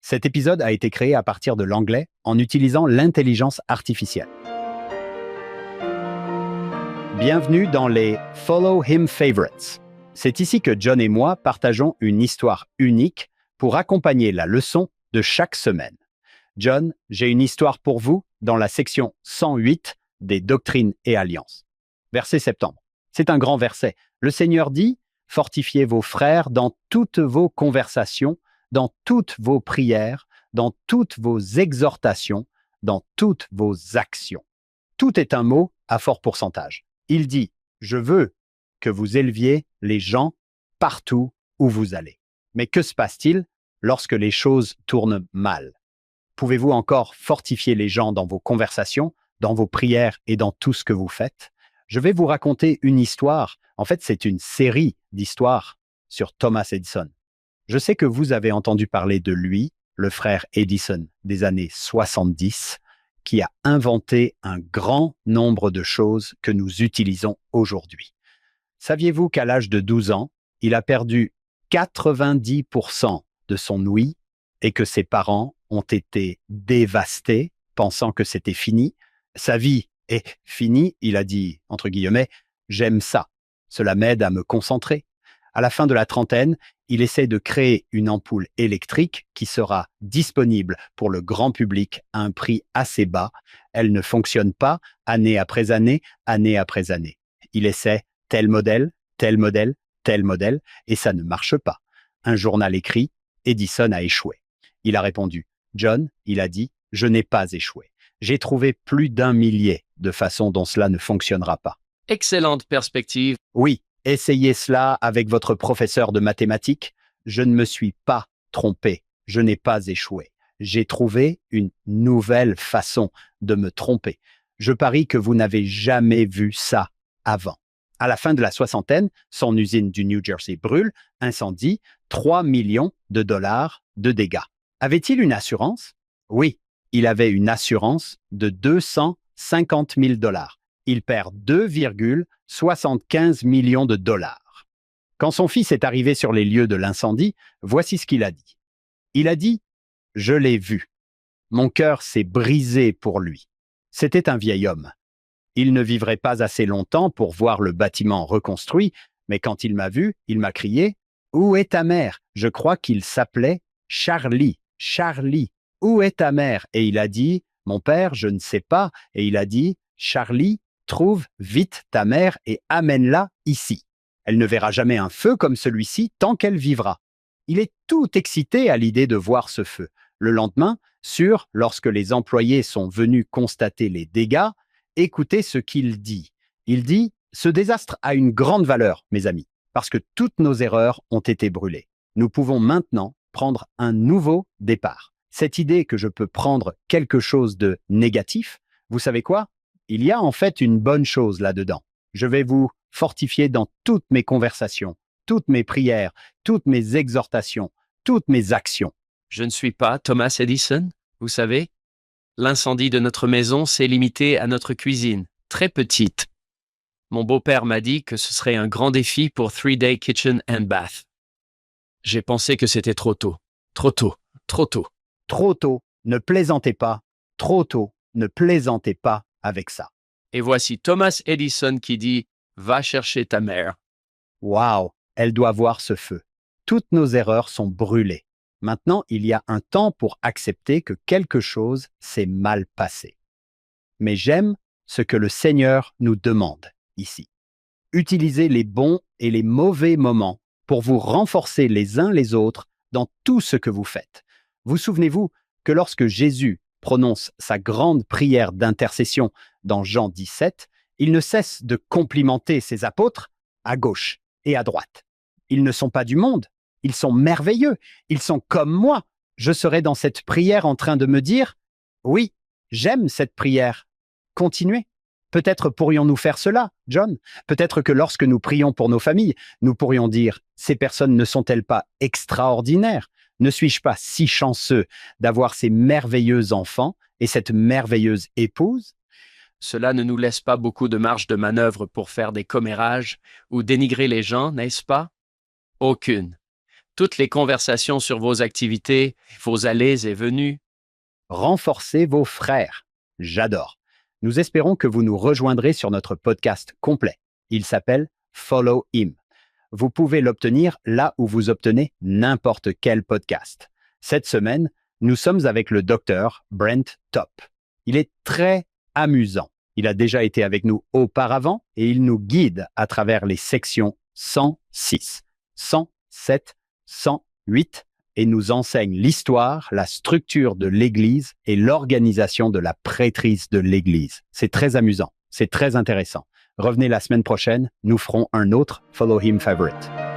Cet épisode a été créé à partir de l'anglais en utilisant l'intelligence artificielle. Bienvenue dans les Follow Him Favorites. C'est ici que John et moi partageons une histoire unique pour accompagner la leçon de chaque semaine. John, j'ai une histoire pour vous dans la section 108 des Doctrines et Alliances. Verset septembre. C'est un grand verset. Le Seigneur dit « Fortifiez vos frères dans toutes vos conversations, dans toutes vos prières, dans toutes vos exhortations, dans toutes vos actions. » Tout est un mot à fort pourcentage. Il dit « Je veux que vous éleviez les gens partout où vous allez. » Mais que se passe-t-il lorsque les choses tournent mal? Pouvez-vous encore fortifier les gens dans vos conversations, dans vos prières et dans tout ce que vous faites? Je vais vous raconter une histoire. En fait, c'est une série d'histoires sur Thomas Edison. Je sais que vous avez entendu parler de lui, le frère Edison des années 70, qui a inventé un grand nombre de choses que nous utilisons aujourd'hui. Saviez-vous qu'à l'âge de 12 ans, il a perdu 90% de son ouïe et que ses parents ont été dévastés, pensant que c'était fini? Sa vie est finie, il a dit, entre guillemets, « J'aime ça, cela m'aide à me concentrer ». À la fin de la trentaine, il essaie de créer une ampoule électrique qui sera disponible pour le grand public à un prix assez bas. Elle ne fonctionne pas année après année, année après année. Il essaie tel modèle, tel modèle, tel modèle, et ça ne marche pas. Un journal écrit, Edison a échoué. Il a répondu, John, il a dit, je n'ai pas échoué. J'ai trouvé plus d'1 millier de façons dont cela ne fonctionnera pas. Excellente perspective. Oui, essayez cela avec votre professeur de mathématiques. Je ne me suis pas trompé. Je n'ai pas échoué. J'ai trouvé une nouvelle façon de me tromper. Je parie que vous n'avez jamais vu ça avant. À la fin de la soixantaine, son usine du New Jersey brûle, incendie, 3 millions de dollars de dégâts. Avait-il une assurance? Oui, il avait une assurance de 250 000 dollars. Il perd 2,75 millions de dollars. Quand son fils est arrivé sur les lieux de l'incendie, voici ce qu'il a dit. Il a dit « Je l'ai vu. Mon cœur s'est brisé pour lui. C'était un vieil homme. Il ne vivrait pas assez longtemps pour voir le bâtiment reconstruit, mais quand il m'a vu, il m'a crié « Où est ta mère ?» Je crois qu'il s'appelait Charlie. Charlie, où est ta mère? Et il a dit « Mon père, je ne sais pas. » Et il a dit « Charlie, trouve vite ta mère et amène-la ici. Elle ne verra jamais un feu comme celui-ci tant qu'elle vivra. » Il est tout excité à l'idée de voir ce feu. Le lendemain, lorsque les employés sont venus constater les dégâts, écoutez ce qu'il dit. Il dit « Ce désastre a une grande valeur, mes amis, parce que toutes nos erreurs ont été brûlées. Nous pouvons maintenant prendre un nouveau départ. Cette idée que je peux prendre quelque chose de négatif, vous savez quoi? Il y a en fait une bonne chose là-dedans. Je vais vous fortifier dans toutes mes conversations, toutes mes prières, toutes mes exhortations, toutes mes actions. » Je ne suis pas Thomas Edison, vous savez. L'incendie de notre maison s'est limité à notre cuisine, très petite. Mon beau-père m'a dit que ce serait un grand défi pour 3-Day Kitchen and Bath. J'ai pensé que c'était trop tôt. Trop tôt. Trop tôt. Trop tôt, ne plaisantez pas. Trop tôt, ne plaisantez pas avec ça. Et voici Thomas Edison qui dit « Va chercher ta mère ». Waouh, elle doit voir ce feu. Toutes nos erreurs sont brûlées. Maintenant, il y a un temps pour accepter que quelque chose s'est mal passé. Mais j'aime ce que le Seigneur nous demande ici. Utilisez les bons et les mauvais moments pour vous renforcer les uns les autres dans tout ce que vous faites. Vous souvenez-vous que lorsque Jésus prononce sa grande prière d'intercession dans Jean 17, il ne cesse de complimenter ses apôtres à gauche et à droite. Ils ne sont pas du monde, ils sont merveilleux, ils sont comme moi. Je serai dans cette prière en train de me dire « Oui, j'aime cette prière. Continuez. » Peut-être pourrions-nous faire cela, John. Peut-être que lorsque nous prions pour nos familles, nous pourrions dire « Ces personnes ne sont-elles pas extraordinaires? Ne suis-je pas si chanceux d'avoir ces merveilleux enfants et cette merveilleuse épouse? » Cela ne nous laisse pas beaucoup de marge de manœuvre pour faire des commérages ou dénigrer les gens, n'est-ce pas? Aucune. Toutes les conversations sur vos activités, vos allées et venues. Renforcez vos frères. J'adore. Nous espérons que vous nous rejoindrez sur notre podcast complet. Il s'appelle Follow Him. Vous pouvez l'obtenir là où vous obtenez n'importe quel podcast. Cette semaine, nous sommes avec le docteur Brent Top. Il est très amusant. Il a déjà été avec nous auparavant et il nous guide à travers les sections 106, 107, 108 et nous enseigne l'histoire, la structure de l'Église et l'organisation de la prêtrise de l'Église. C'est très amusant, c'est très intéressant. Revenez la semaine prochaine, nous ferons un autre Follow Him Favorite.